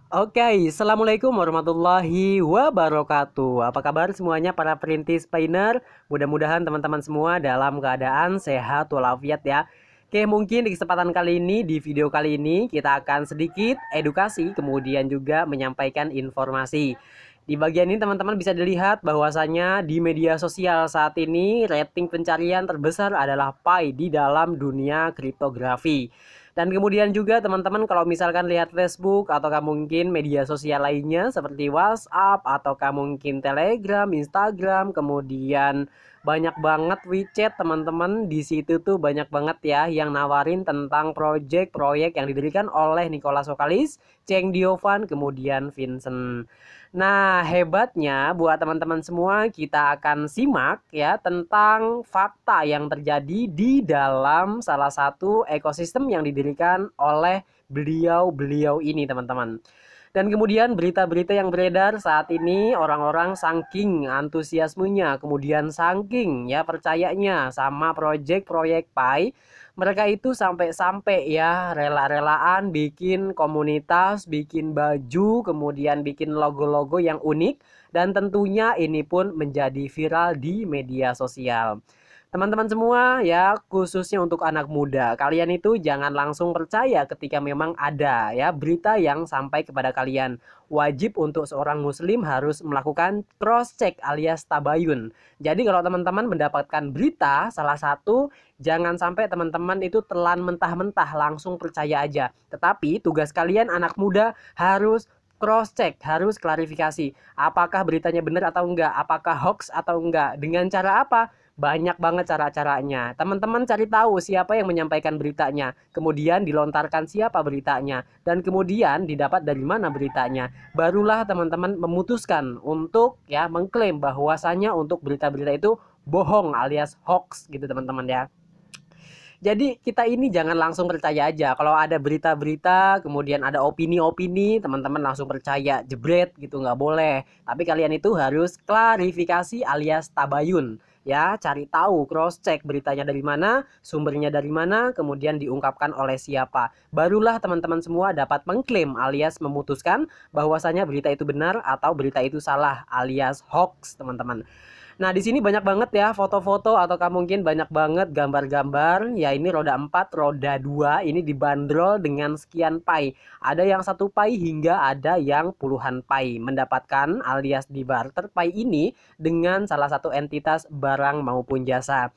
Oke, assalamualaikum warahmatullahi wabarakatuh. Apa kabar semuanya para perintis painter? Mudah-mudahan teman-teman semua dalam keadaan sehat walafiat ya. Oke, mungkin di kesempatan kali ini, di video kali ini kita akan sedikit edukasi, kemudian juga menyampaikan informasi. Di bagian ini teman-teman bisa dilihat bahwasanya di media sosial saat ini rating pencarian terbesar adalah Pi di dalam dunia kriptografi. Dan kemudian juga teman-teman kalau misalkan lihat Facebook ataukah mungkin media sosial lainnya seperti WhatsApp ataukah mungkin Telegram, Instagram, kemudian banyak banget WeChat teman-teman. Di situ tuh banyak banget ya yang nawarin tentang proyek-proyek yang didirikan oleh Nicholas Sokalis, Cheng Diovan, kemudian Vincent. Nah, hebatnya buat teman-teman semua kita akan simak ya tentang fakta yang terjadi di dalam salah satu ekosistem yang didirikan oleh beliau-beliau ini, teman-teman. Dan kemudian berita-berita yang beredar saat ini orang-orang saking antusiasmenya, kemudian saking ya percayanya sama proyek-proyek Pi, mereka itu sampai-sampai ya rela-relaan bikin komunitas, bikin baju, kemudian bikin logo-logo yang unik dan tentunya ini pun menjadi viral di media sosial. Teman-teman semua ya, khususnya untuk anak muda, kalian itu jangan langsung percaya ketika memang ada ya berita yang sampai kepada kalian. Wajib untuk seorang muslim harus melakukan cross check alias tabayun. Jadi kalau teman-teman mendapatkan berita salah satu, jangan sampai teman-teman itu telan mentah-mentah langsung percaya aja. Tetapi tugas kalian anak muda harus cross check, harus klarifikasi. Apakah beritanya benar atau enggak? Apakah hoax atau enggak? Dengan cara apa? Banyak banget cara-caranya. Teman-teman cari tahu siapa yang menyampaikan beritanya, kemudian dilontarkan siapa beritanya, dan kemudian didapat dari mana beritanya. Barulah teman-teman memutuskan untuk ya mengklaim bahwasanya untuk berita-berita itu bohong alias hoax gitu teman-teman ya. Jadi kita ini jangan langsung percaya aja. Kalau ada berita-berita, kemudian ada opini-opini, teman-teman langsung percaya, jebret gitu, nggak boleh. Tapi kalian itu harus klarifikasi alias tabayun. Ya, cari tahu, cross check beritanya dari mana, sumbernya dari mana, kemudian diungkapkan oleh siapa. Barulah teman-teman semua dapat mengklaim alias memutuskan bahwasanya berita itu benar atau berita itu salah alias hoax, teman-teman. Nah, di sini banyak banget ya foto-foto ataukah mungkin banyak banget gambar-gambar. Ya, ini roda 4, roda 2 ini dibanderol dengan sekian pai. Ada yang 1 pai hingga ada yang puluhan pai. Mendapatkan alias di barter pai ini dengan salah satu entitas barang maupun jasa.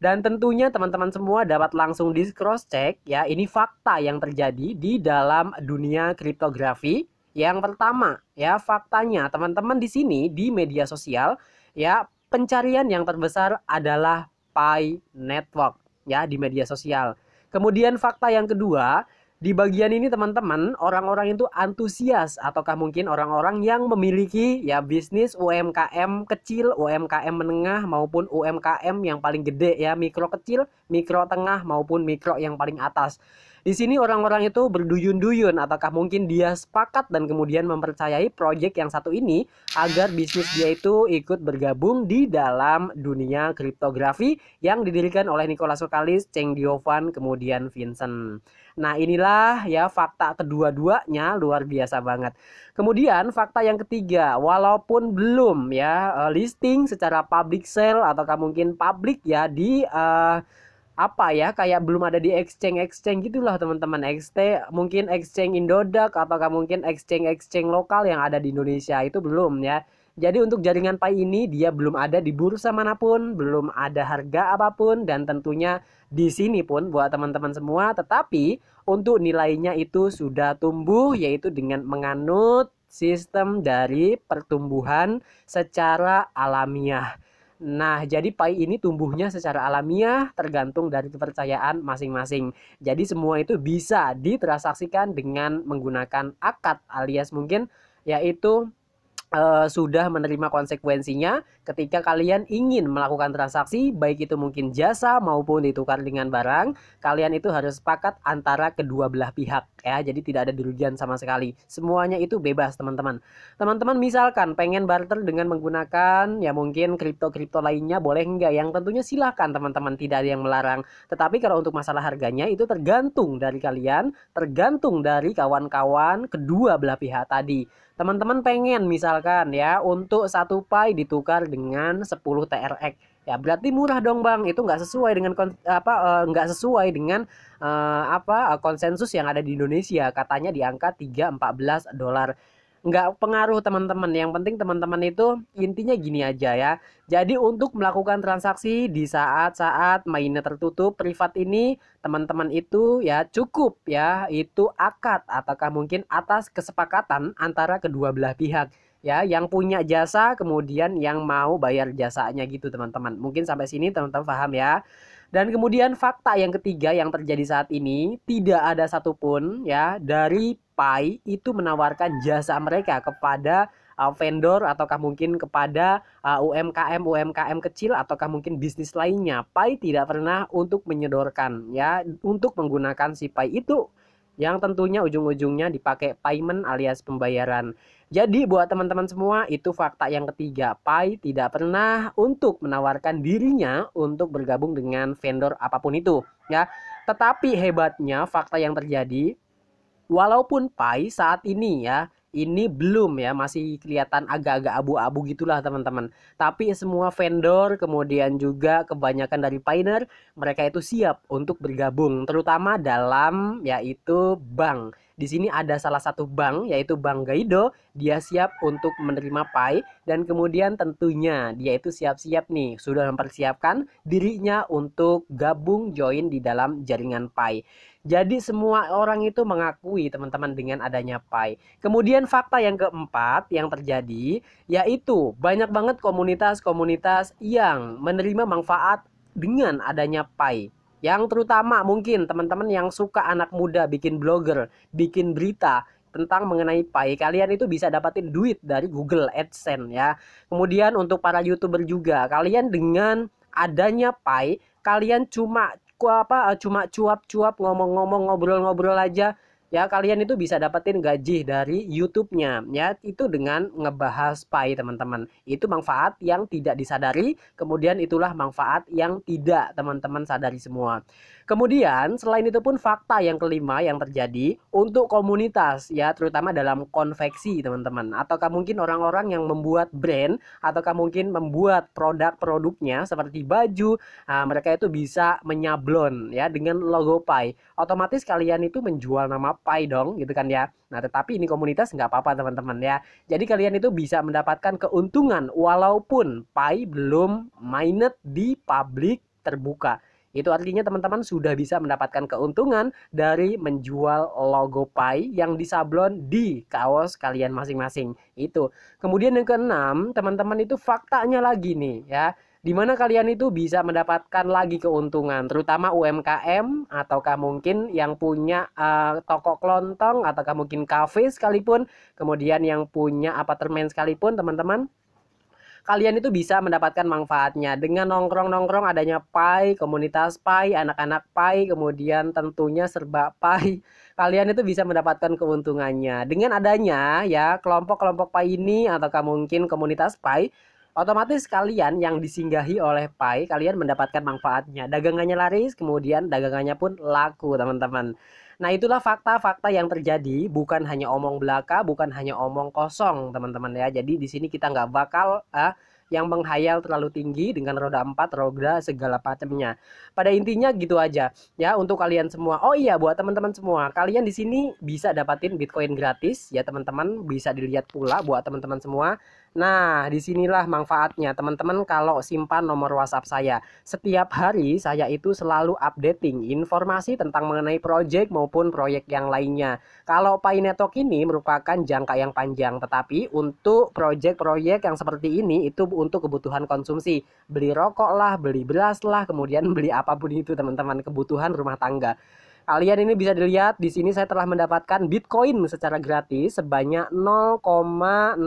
Dan tentunya teman-teman semua dapat langsung di cross check ya, ini fakta yang terjadi di dalam dunia kriptografi. Yang pertama, ya faktanya teman-teman di sini di media sosial ya pencarian yang terbesar adalah Pi Network ya di media sosial. Kemudian fakta yang kedua, di bagian ini teman-teman, orang-orang itu antusias ataukah mungkin orang-orang yang memiliki ya bisnis UMKM kecil, UMKM menengah maupun UMKM yang paling gede ya, mikro kecil, mikro tengah maupun mikro yang paling atas. Di sini orang-orang itu berduyun-duyun ataukah mungkin dia sepakat dan kemudian mempercayai proyek yang satu ini agar bisnis dia itu ikut bergabung di dalam dunia kriptografi yang didirikan oleh Nicholas Sokalis, Cheng Diovan, kemudian Vincent. Nah, inilah ya fakta kedua-duanya luar biasa banget. Kemudian fakta yang ketiga, walaupun belum ya listing secara public sale ataukah mungkin public ya di apa ya kayak belum ada di exchange gitulah teman-teman. Mungkin exchange Indodax ataukah mungkin exchange lokal yang ada di Indonesia itu belum ya. Jadi untuk jaringan Pi ini dia belum ada di bursa manapun, belum ada harga apapun, dan tentunya di sini pun buat teman-teman semua, tetapi untuk nilainya itu sudah tumbuh yaitu dengan menganut sistem dari pertumbuhan secara alamiah. Nah, jadi pai ini tumbuhnya secara alamiah tergantung dari kepercayaan masing-masing. Jadi semua itu bisa ditransaksikan dengan menggunakan akad alias mungkin yaitu sudah menerima konsekuensinya ketika kalian ingin melakukan transaksi, baik itu mungkin jasa maupun ditukar dengan barang. Kalian itu harus sepakat antara kedua belah pihak ya, jadi tidak ada kerugian sama sekali, semuanya itu bebas teman-teman. Teman-teman misalkan pengen barter dengan menggunakan ya mungkin kripto-kripto lainnya, boleh enggak? Yang tentunya silahkan teman-teman, tidak ada yang melarang. Tetapi kalau untuk masalah harganya itu tergantung dari kalian, tergantung dari kawan-kawan kedua belah pihak tadi. Teman-teman pengen misalkan ya untuk satu Pi ditukar dengan 10 TRX, ya berarti murah dong bang. Itu nggak sesuai dengan nggak sesuai dengan konsensus yang ada di Indonesia, katanya di angka 3,14 dolar. Nggak pengaruh teman-teman, yang penting teman-teman itu intinya gini aja ya. Jadi untuk melakukan transaksi di saat-saat mainnya tertutup privat ini, teman-teman itu ya cukup ya itu akad ataukah mungkin atas kesepakatan antara kedua belah pihak ya, yang punya jasa kemudian yang mau bayar jasanya gitu teman-teman. Mungkin sampai sini teman-teman paham ya. Dan kemudian fakta yang ketiga yang terjadi saat ini, tidak ada satupun ya dari Pi itu menawarkan jasa mereka kepada vendor ataukah mungkin kepada UMKM kecil ataukah mungkin bisnis lainnya. Pi tidak pernah untuk menyodorkan ya untuk menggunakan si Pi itu, yang tentunya ujung-ujungnya dipakai payment alias pembayaran. Jadi buat teman-teman semua, itu fakta yang ketiga. Pi tidak pernah untuk menawarkan dirinya untuk bergabung dengan vendor apapun itu ya. Tetapi hebatnya fakta yang terjadi, walaupun Pi saat ini ya ini belum ya, masih kelihatan agak-agak abu-abu gitulah teman-teman. Tapi semua vendor kemudian juga kebanyakan dari Pioneer, mereka itu siap untuk bergabung, terutama dalam yaitu bank. Di sini ada salah satu bank yaitu Bank Gaido, dia siap untuk menerima Pi dan kemudian tentunya dia itu siap-siap nih, sudah mempersiapkan dirinya untuk gabung join di dalam jaringan Pi. Jadi semua orang itu mengakui teman-teman dengan adanya Pi. Kemudian fakta yang keempat yang terjadi yaitu banyak banget komunitas-komunitas yang menerima manfaat dengan adanya Pi. Yang terutama mungkin teman-teman yang suka anak muda bikin blogger, bikin berita tentang mengenai Pi, kalian itu bisa dapatin duit dari Google AdSense ya. Kemudian untuk para YouTuber juga, kalian dengan adanya Pi, kalian cuma cuap-cuap ngomong-ngomong ngobrol-ngobrol aja ya, kalian itu bisa dapetin gaji dari YouTube-nya ya, itu dengan ngebahas Pi teman-teman. Itu manfaat yang tidak disadari, kemudian itulah manfaat yang tidak teman-teman sadari semua. Kemudian selain itu pun fakta yang kelima yang terjadi untuk komunitas ya, terutama dalam konveksi teman-teman, ataukah mungkin orang-orang yang membuat brand ataukah mungkin membuat produk-produknya seperti baju, mereka itu bisa menyablon ya dengan logo Pi. Otomatis kalian itu menjual nama Pi dong gitu kan ya. Nah tetapi ini komunitas nggak apa-apa teman-teman ya. Jadi kalian itu bisa mendapatkan keuntungan walaupun Pi belum mainnet di publik terbuka. Itu artinya teman-teman sudah bisa mendapatkan keuntungan dari menjual logo Pi yang disablon di kaos kalian masing-masing. Itu. Kemudian yang keenam, teman-teman itu faktanya lagi nih ya, dimana kalian itu bisa mendapatkan lagi keuntungan, terutama UMKM ataukah mungkin yang punya toko kelontong ataukah mungkin kafe sekalipun, kemudian yang punya apartemen sekalipun teman-teman, kalian itu bisa mendapatkan manfaatnya dengan nongkrong-nongkrong adanya Pi, komunitas Pi, anak-anak Pi, kemudian tentunya serba Pi. Kalian itu bisa mendapatkan keuntungannya dengan adanya ya kelompok-kelompok Pi ini ataukah mungkin komunitas Pi. Otomatis kalian yang disinggahi oleh Pi, kalian mendapatkan manfaatnya. Dagangannya laris, kemudian dagangannya pun laku teman-teman. Nah itulah fakta-fakta yang terjadi, bukan hanya omong belaka, bukan hanya omong kosong teman-teman ya. Jadi di sini kita nggak bakal yang menghayal terlalu tinggi dengan roda 4, roda segala macamnya. Pada intinya gitu aja ya untuk kalian semua. Oh iya, buat teman-teman semua, kalian di sini bisa dapatin Bitcoin gratis ya teman-teman, bisa dilihat pula buat teman-teman semua. Nah, disinilah manfaatnya teman-teman kalau simpan nomor WhatsApp saya. Setiap hari saya itu selalu updating informasi tentang mengenai project maupun proyek yang lainnya. Kalau Pi Network ini merupakan jangka yang panjang, tetapi untuk proyek-proyek yang seperti ini itu untuk kebutuhan konsumsi. Beli rokok lah, beli beras lah, kemudian beli apapun itu teman-teman, kebutuhan rumah tangga. Kalian ini bisa dilihat di sini saya telah mendapatkan Bitcoin secara gratis sebanyak 0,00002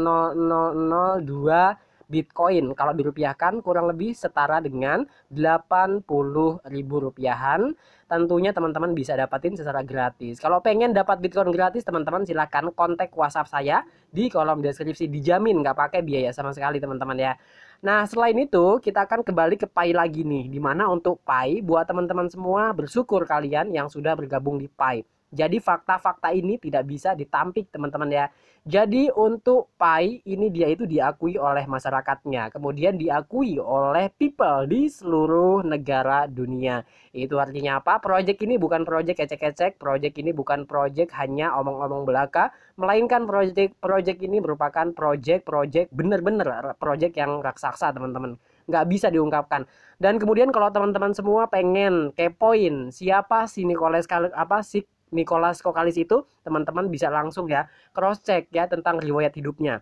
Bitcoin. Kalau dirupiahkan kurang lebih setara dengan 80.000 rupiahan. Tentunya teman-teman bisa dapatin secara gratis. Kalau pengen dapat Bitcoin gratis, teman-teman silahkan kontak WhatsApp saya di kolom deskripsi. Dijamin nggak pakai biaya sama sekali teman-teman ya. Nah, selain itu, kita akan kembali ke Pi lagi nih. Dimana untuk Pi, buat teman-teman semua, bersyukur kalian yang sudah bergabung di Pi. Jadi fakta-fakta ini tidak bisa ditampik teman-teman ya. Jadi untuk Pi ini dia itu diakui oleh masyarakatnya. Kemudian diakui oleh people di seluruh negara dunia. Itu artinya apa? Project ini bukan project ecek-ecek. Project ini bukan project hanya omong-omong belaka. Melainkan project ini merupakan project bener-bener project yang raksasa teman-teman. Nggak bisa diungkapkan. Dan kemudian kalau teman-teman semua pengen kepoin siapa si Nicholas Kokalis itu, teman-teman bisa langsung ya cross check ya tentang riwayat hidupnya.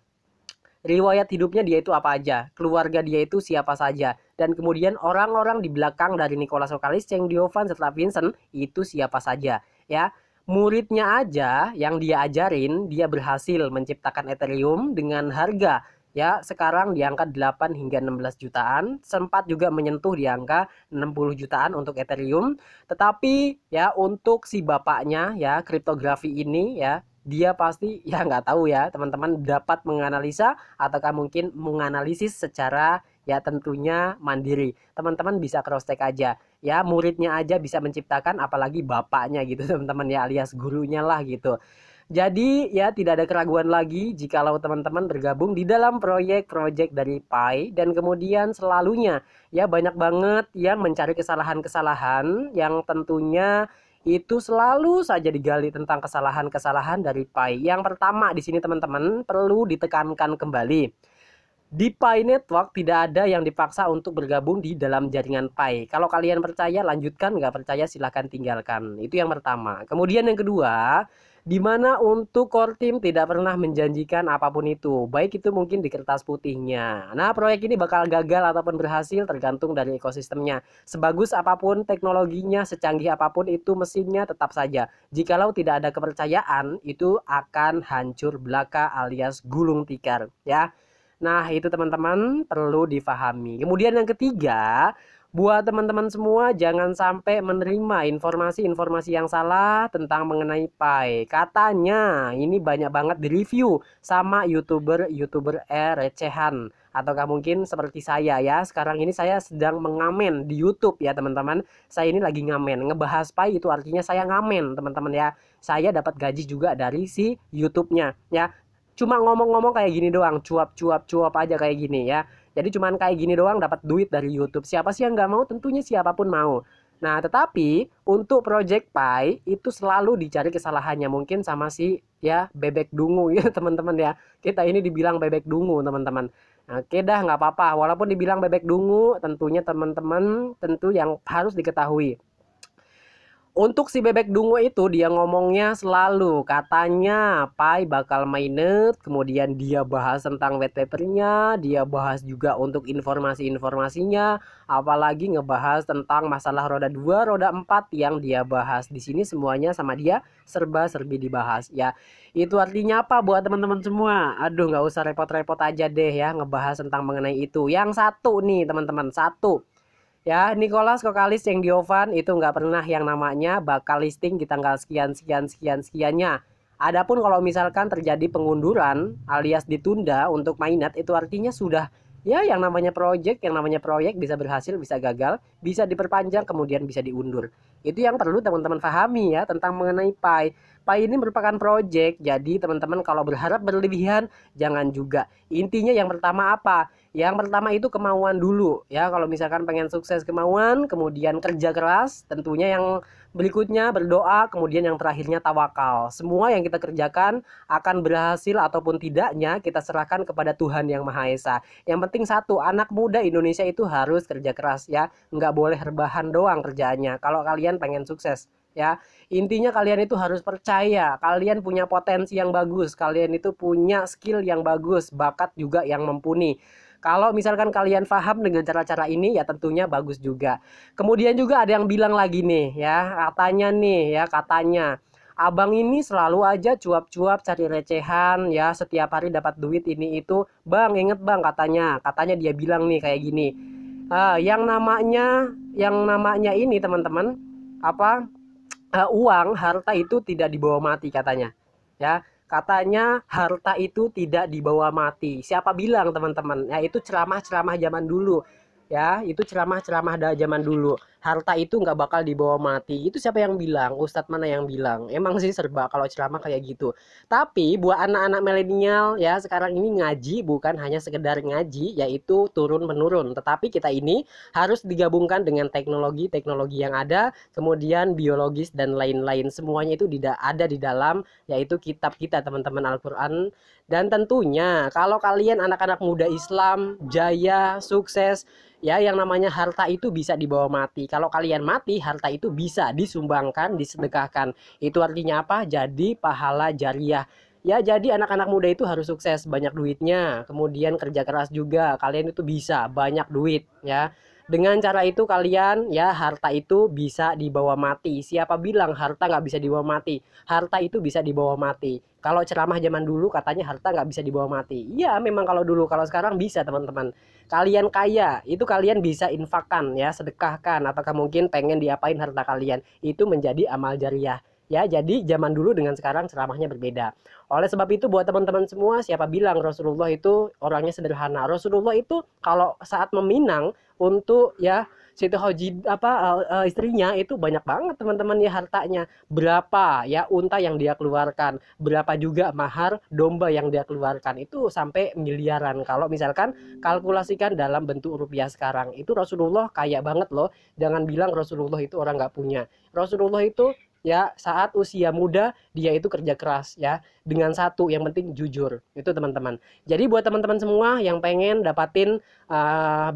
Riwayat hidupnya dia itu apa aja, keluarga dia itu siapa saja, dan kemudian orang-orang di belakang dari Nicholas Kokalis, Cheng Diovan serta Vincent itu siapa saja ya. Muridnya aja yang dia ajarin, dia berhasil menciptakan Ethereum dengan harga ya sekarang di angka 8 hingga 16 jutaan, sempat juga menyentuh di angka 60 jutaan untuk Ethereum. Tetapi ya untuk si bapaknya ya kriptografi ini ya, dia pasti ya nggak tahu ya teman-teman dapat menganalisa ataukah mungkin menganalisis secara ya tentunya mandiri. Teman-teman bisa cross check aja ya, muridnya aja bisa menciptakan apalagi bapaknya gitu teman-teman ya, alias gurunya lah gitu. Jadi ya tidak ada keraguan lagi jikalau teman-teman bergabung di dalam proyek-proyek dari Pi, dan kemudian selalunya ya banyak banget yang mencari kesalahan-kesalahan yang tentunya itu selalu saja digali tentang kesalahan-kesalahan dari Pi. Yang pertama di sini teman-teman perlu ditekankan kembali. Di Pi Network tidak ada yang dipaksa untuk bergabung di dalam jaringan Pi. Kalau kalian percaya lanjutkan, nggak percaya silahkan tinggalkan. Itu yang pertama. Kemudian yang kedua, di mana untuk core team tidak pernah menjanjikan apapun itu. Baik itu mungkin di kertas putihnya. Nah, proyek ini bakal gagal ataupun berhasil tergantung dari ekosistemnya. Sebagus apapun teknologinya, secanggih apapun itu mesinnya, tetap saja jikalau tidak ada kepercayaan, itu akan hancur belaka alias gulung tikar ya. Nah, itu teman-teman perlu difahami. Kemudian yang ketiga, buat teman-teman semua jangan sampai menerima informasi-informasi yang salah tentang mengenai Pi. Katanya ini banyak banget di-review sama YouTuber recehan. Ataukah mungkin seperti saya ya. Sekarang ini saya sedang mengamen di YouTube ya teman-teman. Saya ini lagi ngamen. Ngebahas Pi itu artinya saya ngamen teman-teman ya. Saya dapat gaji juga dari si YouTube-nya ya. Cuma ngomong-ngomong kayak gini doang, cuap aja kayak gini ya. Jadi cuman kayak gini doang dapat duit dari YouTube. Siapa sih yang nggak mau? Tentunya siapapun mau. Nah, tetapi untuk Project Pi itu selalu dicari kesalahannya mungkin sama si ya bebek dungu ya teman-teman ya. Kita ini dibilang bebek dungu teman-teman. Nah, oke dah nggak apa-apa. Walaupun dibilang bebek dungu, tentunya teman-teman tentu yang harus diketahui. Untuk si bebek dungu itu dia ngomongnya selalu katanya Pi bakal mainnet, kemudian dia bahas tentang white papernya, dia bahas juga untuk informasi-informasinya, apalagi ngebahas tentang masalah roda 2, roda 4 yang dia bahas di sini semuanya sama dia serba-serbi dibahas ya. Itu artinya apa buat teman-teman semua? Aduh nggak usah repot-repot aja deh ya ngebahas tentang mengenai itu. Yang satu nih teman-teman, satu. Ya, Nicholas Kokalis Cheng Diovan itu nggak pernah yang namanya bakal listing di tanggal sekiannya. Adapun kalau misalkan terjadi pengunduran alias ditunda untuk mainnet, itu artinya sudah ya yang namanya proyek bisa berhasil, bisa gagal, bisa diperpanjang, kemudian bisa diundur. Itu yang perlu teman-teman pahami ya tentang mengenai Pi. Pi ini merupakan proyek, jadi teman-teman kalau berharap berlebihan jangan juga. Intinya yang pertama apa? Yang pertama itu kemauan dulu ya. Kalau misalkan pengen sukses kemauan, kemudian kerja keras, tentunya yang berikutnya berdoa, kemudian yang terakhirnya tawakal. Semua yang kita kerjakan akan berhasil ataupun tidaknya kita serahkan kepada Tuhan Yang Maha Esa. Yang penting satu, anak muda Indonesia itu harus kerja keras ya. Nggak boleh rebahan doang kerjaannya kalau kalian pengen sukses ya. Intinya kalian itu harus percaya kalian punya potensi yang bagus, kalian itu punya skill yang bagus, bakat juga yang mumpuni. Kalau misalkan kalian paham dengan cara-cara ini ya tentunya bagus juga. Kemudian juga ada yang bilang lagi nih ya, katanya abang ini selalu aja cuap-cuap cari recehan ya, setiap hari dapat duit ini itu. Bang, inget bang, katanya dia bilang nih kayak gini. Yang namanya ini teman-teman, apa, uang, harta itu tidak dibawa mati katanya. Ya, katanya harta itu tidak dibawa mati. Siapa bilang teman-teman? Ya itu ceramah-ceramah zaman dulu. Ya, itu ceramah-ceramah zaman dulu. Harta itu nggak bakal dibawa mati. Itu siapa yang bilang? Ustadz mana yang bilang? Emang sih serba kalau ceramah kayak gitu. Tapi buat anak-anak milenial ya sekarang ini ngaji bukan hanya sekedar ngaji, yaitu turun menurun. Tetapi kita ini harus digabungkan dengan teknologi-teknologi yang ada, kemudian biologis dan lain-lain. Semuanya itu tidak ada di dalam yaitu kitab kita teman-teman Al-Quran. Dan tentunya kalau kalian anak-anak muda Islam jaya sukses ya, yang namanya harta itu bisa dibawa mati. Kalau kalian mati, harta itu bisa disumbangkan, disedekahkan. Itu artinya apa? Jadi pahala jariah. Ya, jadi anak-anak muda itu harus sukses, banyak duitnya, kemudian kerja keras juga. Kalian itu bisa banyak duit ya. Dengan cara itu kalian ya, harta itu bisa dibawa mati. Siapa bilang harta nggak bisa dibawa mati? Harta itu bisa dibawa mati. Kalau ceramah zaman dulu katanya harta nggak bisa dibawa mati. Iya memang kalau dulu, kalau sekarang bisa teman-teman. Kalian kaya, itu kalian bisa infakkan ya, sedekahkan, atau mungkin pengen diapain harta kalian. Itu menjadi amal jariah. Ya, jadi zaman dulu dengan sekarang ceramahnya berbeda. Oleh sebab itu buat teman-teman semua, siapa bilang Rasulullah itu orangnya sederhana? Rasulullah itu kalau saat meminang untuk ya Siti Haji istrinya itu banyak banget teman-teman ya hartanya. Berapa ya unta yang dia keluarkan, berapa juga mahar domba yang dia keluarkan, itu sampai miliaran. Kalau misalkan kalkulasikan dalam bentuk rupiah sekarang, itu Rasulullah kaya banget loh. Jangan bilang Rasulullah itu orang nggak punya. Rasulullah itu ya saat usia muda dia itu kerja keras ya, dengan satu yang penting jujur. Itu teman-teman. Jadi buat teman-teman semua yang pengen dapatin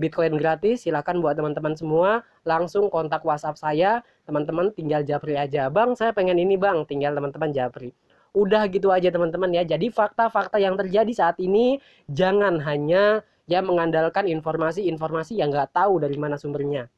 Bitcoin gratis, silakan buat teman-teman semua langsung kontak WhatsApp saya. Teman-teman tinggal japri aja, bang saya pengen ini bang, tinggal teman-teman japri. Udah gitu aja teman-teman ya. Jadi fakta-fakta yang terjadi saat ini jangan hanya ya mengandalkan informasi-informasi yang nggak tahu dari mana sumbernya.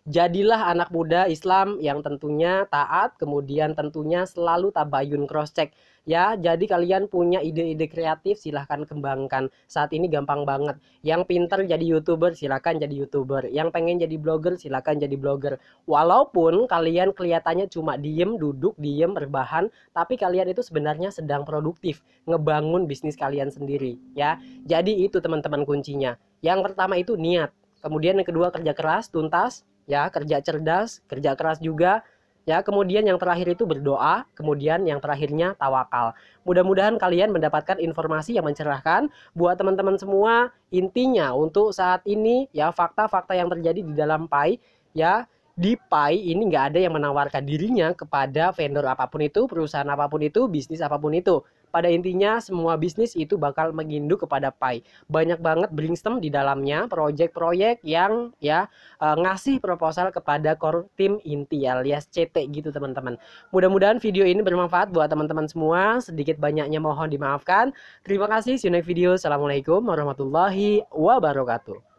Jadilah anak muda Islam yang tentunya taat, kemudian tentunya selalu tabayun cross check. Ya, jadi kalian punya ide-ide kreatif silahkan kembangkan. Saat ini gampang banget. Yang pinter jadi YouTuber silahkan jadi YouTuber. Yang pengen jadi blogger silahkan jadi blogger. Walaupun kalian kelihatannya cuma diem, duduk, diem, rebahan, tapi kalian itu sebenarnya sedang produktif ngebangun bisnis kalian sendiri. Ya, jadi itu teman-teman kuncinya. Yang pertama itu niat. Kemudian yang kedua kerja keras, tuntas. Ya, kerja cerdas, kerja keras juga. Ya, kemudian yang terakhir itu berdoa, kemudian yang terakhirnya tawakal. Mudah-mudahan kalian mendapatkan informasi yang mencerahkan buat teman-teman semua. Intinya untuk saat ini ya, fakta-fakta yang terjadi di dalam Pai ya, di Pai ini nggak ada yang menawarkan dirinya kepada vendor apapun itu, perusahaan apapun itu, bisnis apapun itu. Pada intinya semua bisnis itu bakal menginduk kepada Pai. Banyak banget brainstorm di dalamnya, proyek-proyek yang ya ngasih proposal kepada core team inti alias CT gitu teman-teman. Mudah-mudahan video ini bermanfaat buat teman-teman semua. Sedikit banyaknya mohon dimaafkan. Terima kasih. See you next video. Assalamualaikum warahmatullahi wabarakatuh.